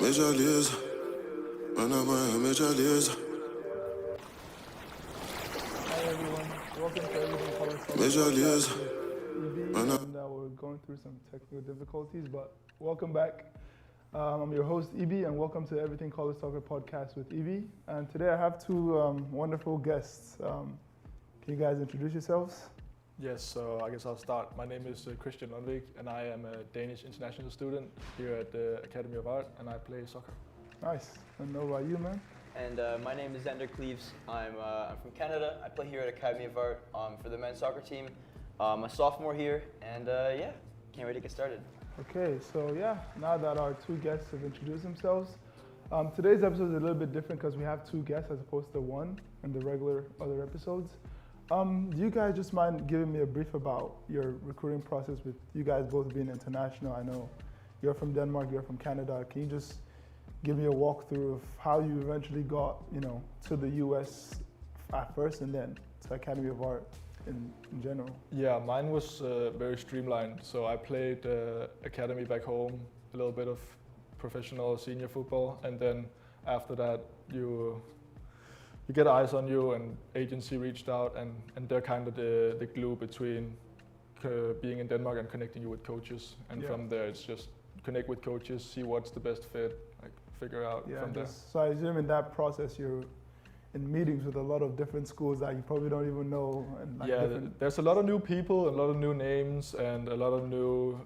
Major liaison, man, I'm a major liaison. Hi everyone, welcome to Everything Color Talk Major liaison, with man, and we're going through some technical difficulties, but welcome back. I'm your host Ibi, and welcome to Everything College Soccer Podcast with Ibi. And today I have two wonderful guests. Can you guys introduce yourselves? Yes, so I guess I'll start. My name is Christian Lundvik, and I am a Danish international student here at the Academy of Art, and I play soccer. Nice. And know about you, man? And my name is Xander Cleaves. I'm from Canada. I play here at Academy of Art for the men's soccer team. I'm a sophomore here, and can't wait to get started. Okay, so now that our two guests have introduced themselves, today's episode is a little bit different because we have two guests as opposed to one in the regular other episodes. Do you guys just mind giving me a brief about your recruiting process with you guys both being international? I know you're from Denmark, you're from Canada. Can you just give me a walkthrough of how you eventually got, to the US at first and then to Academy of Art in general? Yeah, mine was very streamlined. So I played academy back home, a little bit of professional senior football, and then after that you get eyes on you, and agency reached out, and they're kind of the glue between being in Denmark and connecting you with coaches. And from there it's just connect with coaches, see what's the best fit, figure out from there. So I assume in that process you're in meetings with a lot of different schools that you probably don't even know. And there's a lot of new people, a lot of new names, and a lot of new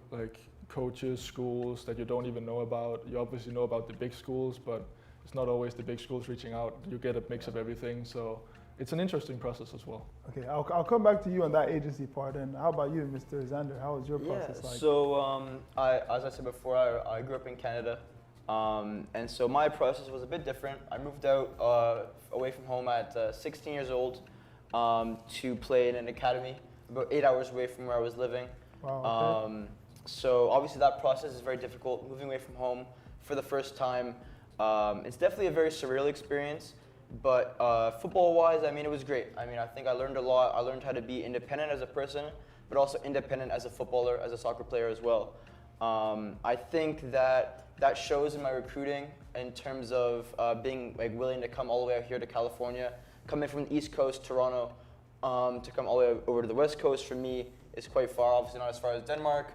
coaches, schools that you don't even know about. You obviously know about the big schools, but it's not always the big schools reaching out. You get a mix of everything, so it's an interesting process as well. Okay, I'll come back to you on that agency part. And how about you, Mr. Xander? How was your process like? So as I said before, I grew up in Canada. And so my process was a bit different. I moved out away from home at 16 years old to play in an academy about 8 hours away from where I was living. Wow, okay. So obviously that process is very difficult, moving away from home for the first time. It's definitely a very surreal experience, but football-wise, it was great. I think I learned a lot. I learned how to be independent as a person, but also independent as a footballer, as a soccer player as well. I think that shows in my recruiting in terms of being willing to come all the way out here to California, coming from the East Coast, Toronto, to come all the way over to the West Coast for me is quite far. Obviously not as far as Denmark,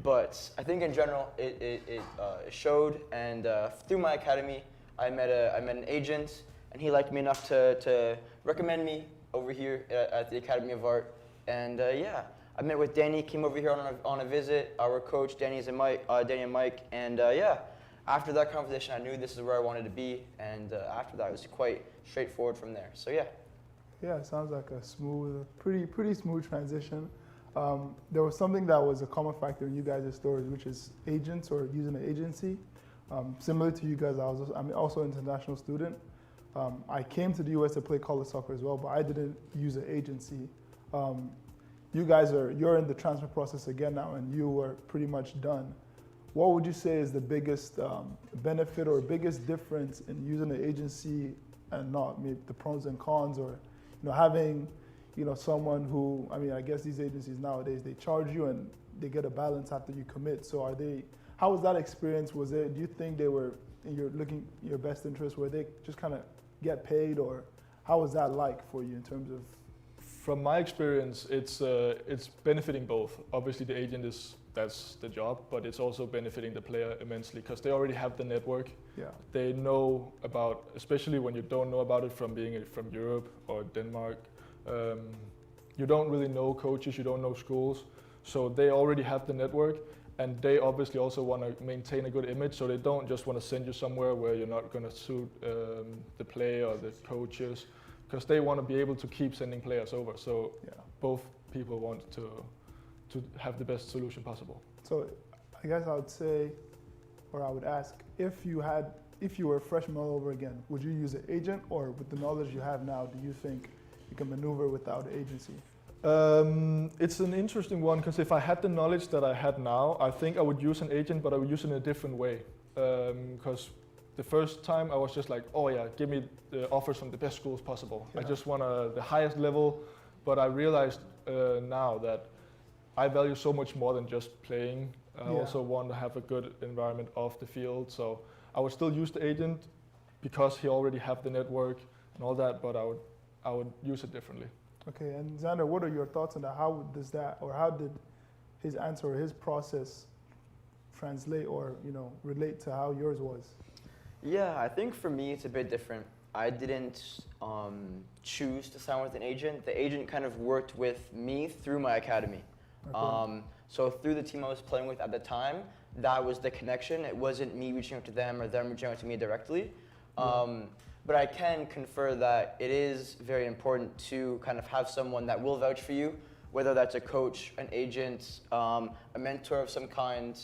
but I think in general it showed. And through my academy, I met an agent, and he liked me enough to recommend me over here at the Academy of Art. And I met with Danny, came over here on a visit. Our coach, Danny and Mike, and after that conversation, I knew this is where I wanted to be, and after that, it was quite straightforward from there. So yeah. Yeah, it sounds like a smooth, pretty smooth transition. There was something that was a common factor in you guys' stories, which is agents or using an agency. Similar to you guys, I'm also an international student. I came to the US to play college soccer as well, but I didn't use an agency. You're in the transfer process again now, and you were pretty much done. What would you say is the biggest benefit or biggest difference in using an agency and not? Maybe the pros and cons, or having someone who, I guess these agencies nowadays, they charge you and they get a balance after you commit. So how was that experience? Do you think they were in your best interest, where they just kind of get paid, or how was that like for you in terms of? From my experience, it's benefiting both. Obviously, the agent that's the job, but it's also benefiting the player immensely because they already have the network. Yeah. They know about, especially when you don't know about it from being from Europe or Denmark. You don't really know coaches, you don't know schools, so they already have the network, and they obviously also want to maintain a good image, so they don't just want to send you somewhere where you're not going to suit the player or the coaches. Because they want to be able to keep sending players over, so both people want to have the best solution possible. So I guess I would say, or I would ask, if you were a freshman all over again, would you use an agent, or with the knowledge you have now, do you think you can maneuver without an agency? It's an interesting one, because if I had the knowledge that I had now, I think I would use an agent, but I would use it in a different way. Because the first time I was just like, oh yeah, give me the offers from the best schools possible. Yeah. I just want the highest level, but I realized now that I value so much more than just playing I also want to have a good environment off the field. So I would still use the agent because he already have the network and all that, but I would use it differently. Okay, and Xander, what are your thoughts on that? How does that, or how did his answer or his process translate or relate to how yours was? Yeah, I think for me it's a bit different. I didn't choose to sign with an agent. The agent kind of worked with me through my academy. Okay. So through the team I was playing with at the time, that was the connection. It wasn't me reaching out to them or them reaching out to me directly. But I can confer that it is very important to kind of have someone that will vouch for you, whether that's a coach, an agent, a mentor of some kind,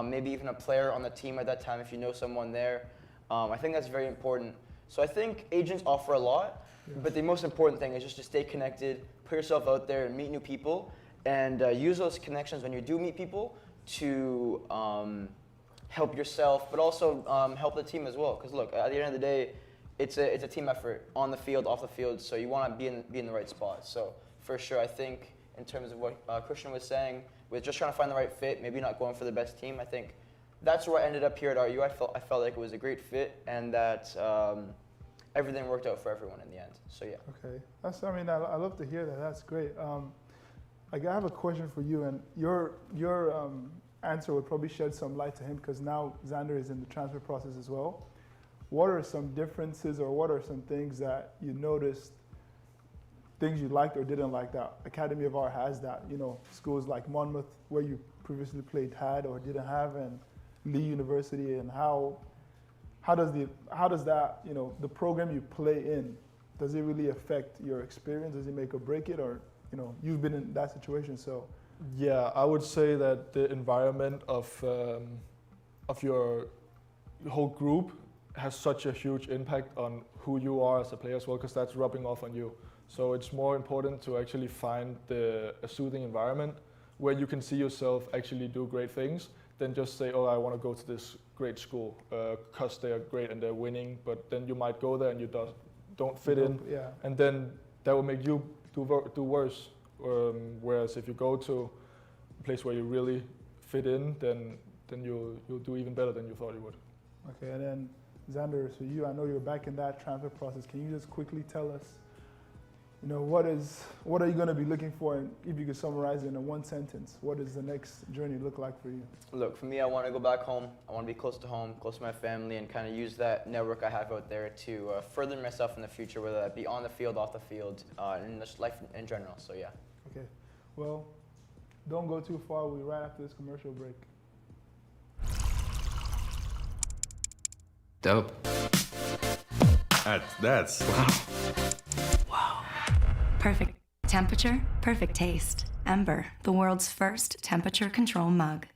maybe even a player on the team at that time if you know someone there. I think that's very important. So I think agents offer a lot, but the most important thing is just to stay connected, put yourself out there and meet new people, and use those connections when you do meet people to help yourself, but also help the team as well. Because look, at the end of the day, it's a team effort on the field, off the field. So you want to be in the right spot. So for sure, I think in terms of what Christian was saying, with just trying to find the right fit, maybe not going for the best team. I think that's where I ended up here at RU. I felt like it was a great fit, and that everything worked out for everyone in the end. So yeah. Okay, I love to hear that. That's great. I have a question for you, and your answer would probably shed some light to him because now Xander is in the transfer process as well. What are some differences, or what are some things that you noticed, things you liked or didn't like that Academy of Art has that schools like Monmouth, where you previously played, had or didn't have, and Lee University, and how does that the program you play in, does it really affect your experience? Does it make or break it? Or you've been in that situation, so. Yeah, I would say that the environment of your whole group has such a huge impact on who you are as a player as well, because that's rubbing off on you. So it's more important to actually find a soothing environment where you can see yourself actually do great things than just say, oh, I want to go to this great school because they're great and they're winning, but then you might go there and you don't fit in, and then that will make you do worse. Whereas if you go to a place where you really fit in, then you'll do even better than you thought you would. Okay, and then Xander, so I know you're back in that transfer process. Can you just quickly tell us, what are you going to be looking for, and if you could summarize it in one sentence, what does the next journey look like for you? Look, for me, I want to go back home. I want to be close to home, close to my family, and kind of use that network I have out there to further myself in the future, whether that be on the field, off the field, and just life in general. So yeah. Okay. Well, don't go too far. We'll be right after this commercial break. Dope. That's Wow. Perfect temperature, perfect taste. Ember, the world's first temperature control mug.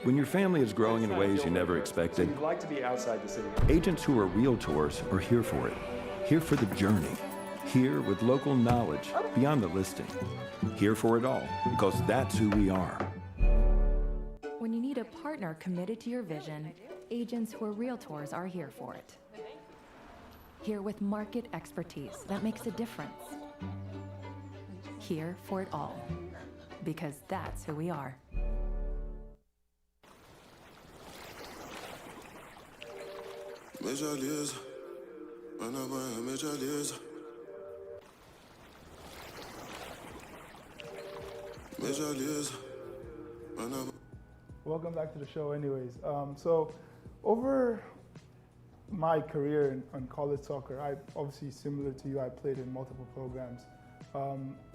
When your family is growing in ways you never expected, You'd like to be outside the city. agents who are realtors are here for it. Here for the journey. Here with local knowledge beyond the listing. Here for it all, because that's who we are. When you need a partner committed to your vision, agents who are realtors are here for it. Here with market expertise that makes a difference. Here for it all, because that's who we are. Major Leagues, Major Leagues. Major Leagues, Welcome back to the show anyways. So over my career in college soccer, I obviously, similar to you, I played in multiple programs.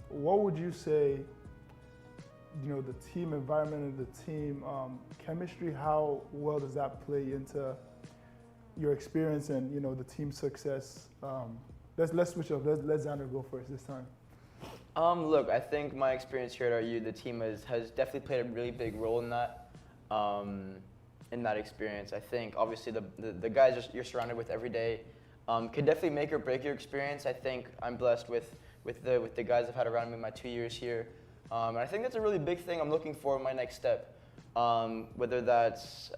What would you say, the team environment and the team chemistry, how well does that play into your experience and, the team success? Let's switch up. Let Xander go first this time. Look, I think my experience here at RU, the team has definitely played a really big role in that. In that experience, I think obviously the guys you're surrounded with every day can definitely make or break your experience. I think I'm blessed with the guys I've had around me my 2 years here, and I think that's a really big thing I'm looking for in my next step. Whether that's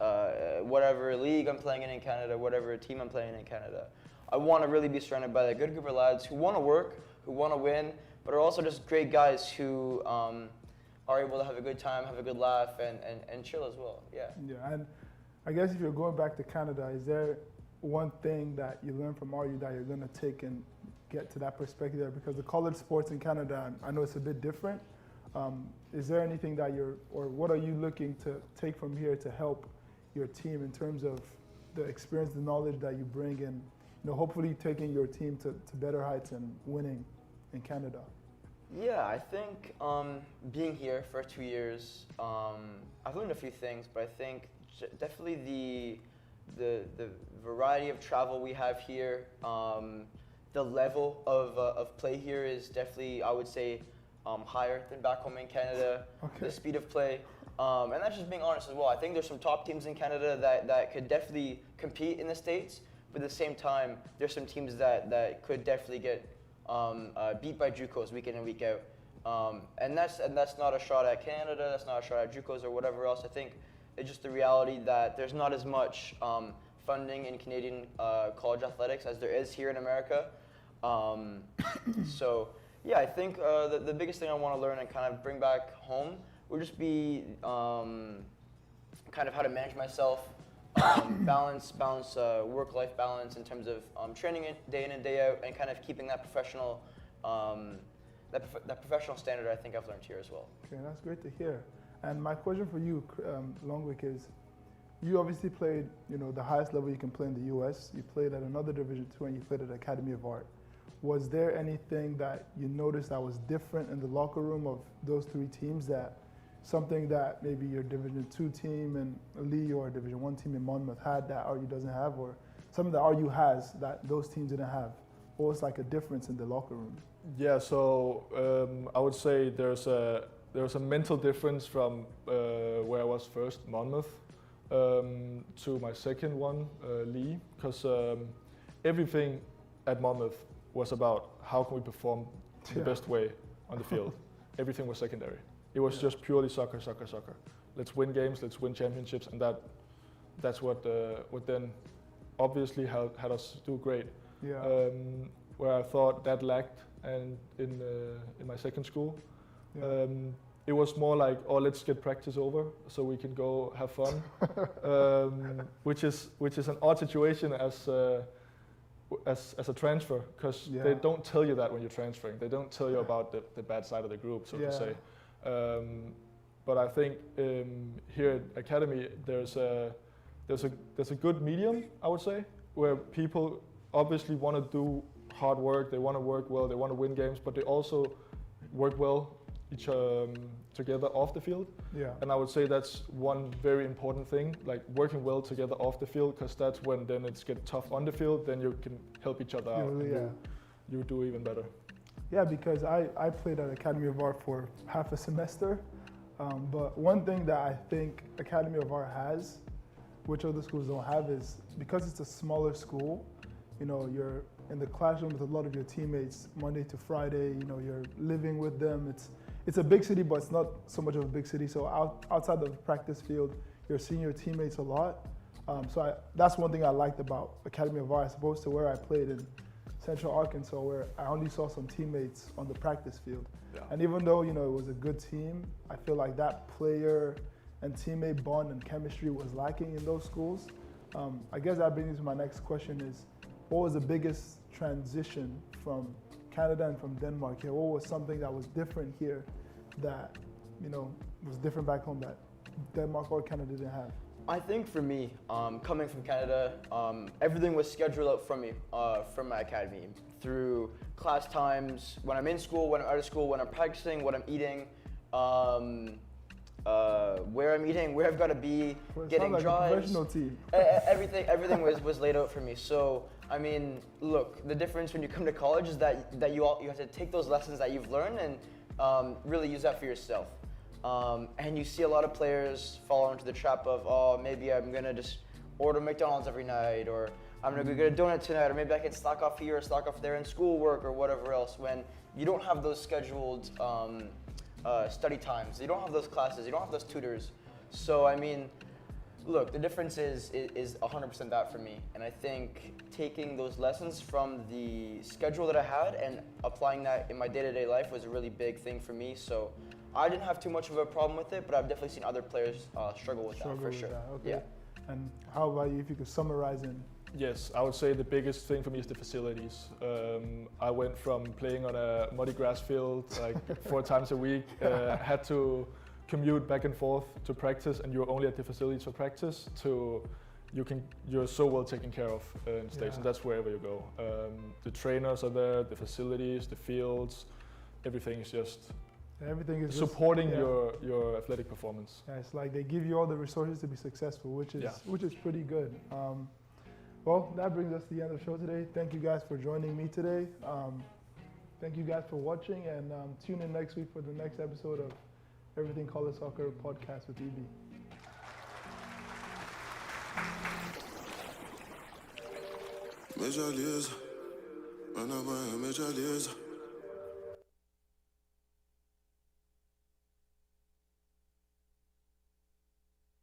whatever league I'm playing in Canada, whatever team I'm playing in Canada, I want to really be surrounded by a good group of lads who want to work, who want to win, but are also just great guys who are able to have a good time, have a good laugh, and chill as well. Yeah. Yeah, and I guess if you're going back to Canada, is there one thing that you learned from RU that you're going to take and get to that perspective there? Because the college sports in Canada, I know it's a bit different. Is there anything that or what are you looking to take from here to help your team in terms of the experience, the knowledge that you bring, and hopefully taking your team to better heights and winning in Canada? Yeah, I think being here for 2 years, I've learned a few things, but I think definitely the variety of travel we have here, the level of play here is definitely, I would say, higher than back home in Canada. Okay. The speed of play, and that's just being honest as well. I think there's some top teams in Canada that could definitely compete in the States, but at the same time, there's some teams that could definitely get beat by JUCOs week in and week out. And that's not a shot at Canada, that's not a shot at JUCOs or whatever else. I think it's just the reality that there's not as much funding in Canadian college athletics as there is here in America. So yeah, I think the biggest thing I want to learn and kind of bring back home would just be kind of how to manage myself, balance work-life balance in terms of training day in and day out, and kind of keeping that professional that professional standard I think I've learned here as well. Okay, that's great to hear. And my question for you, Longwick, is you obviously played the highest level you can play in the US. You played at another Division II and you played at Academy of Art. Was there anything that you noticed that was different in the locker room of those three teams, that something that maybe your Division II team in Lee or Division I team in Monmouth had that RU doesn't have, or something that RU has that those teams didn't have? What was like a difference in the locker room? Yeah, so I would say there's a mental difference from where I was first, Monmouth, to my second one, Lee, because everything at Monmouth was about how can we perform the best way on the field. Everything was secondary. It was just purely soccer, soccer, soccer. Let's win games, let's win championships, and that's what then obviously had us do great. Yeah. Where I thought that lacked, and in my second school, it was more like, oh, let's get practice over so we can go have fun, which is an odd situation as a transfer, because they don't tell you that when you're transferring. They don't tell you about the bad side of the group, so to say. But I think here at Academy there's a good medium, I would say, where people obviously want to do hard work, they want to work well, they want to win games, but they also work well together off the field. Yeah. And I would say that's one very important thing, like working well together off the field, because that's when then it's get tough on the field, then you can help each other out. And you do even better. Yeah, because I played at Academy of Art for half a semester, but one thing that I think Academy of Art has, which other schools don't have, is because it's a smaller school, you're in the classroom with a lot of your teammates Monday to Friday, you're living with them. It's a big city, but it's not so much of a big city. So outside of the practice field, you're seeing your teammates a lot. So that's one thing I liked about Academy of Art, as opposed to where I played in Central Arkansas, where I only saw some teammates on the practice field. Yeah. And even though, it was a good team, I feel like that player and teammate bond and chemistry was lacking in those schools. I guess that brings me to my next question is, what was the biggest transition from Canada and from Denmark here? What was something that was different here that, was different back home that Denmark or Canada didn't have? I think for me, coming from Canada, everything was scheduled out from me, from my academy, through class times, when I'm in school, when I'm out of school, when I'm practicing, what I'm eating, where I'm eating, where I've got to be, getting drives. Everything was laid out for me. So, I mean, look, the difference when you come to college is that you have to take those lessons that you've learned and really use that for yourself. And you see a lot of players fall into the trap of, oh, maybe I'm going to just order McDonald's every night, or I'm going to go get a donut tonight, or maybe I can slack off here or slack off there in schoolwork or whatever else, when you don't have those scheduled study times. You don't have those classes. You don't have those tutors. So, I mean, look, the difference is 100% that for me. And I think taking those lessons from the schedule that I had and applying that in my day-to-day life was a really big thing for me. So I didn't have too much of a problem with it, but I've definitely seen other players struggle with that for sure. Okay. Yeah. And how about you, if you could summarize in? Yes, I would say the biggest thing for me is the facilities. I went from playing on a muddy grass field like 4 times a week, had to commute back and forth to practice, and you're only at the facilities for practice, to you're so well taken care of in the States, and that's wherever you go. The trainers are there, the facilities, the fields, everything is just supporting your athletic performance. Yeah, it's like they give you all the resources to be successful, which is pretty good. Well, that brings us to the end of the show today. Thank you guys for joining me today. Thank you guys for watching, and tune in next week for the next episode of Everything College Soccer podcast with Ibi. Major liaison, man, I'm a major liaison.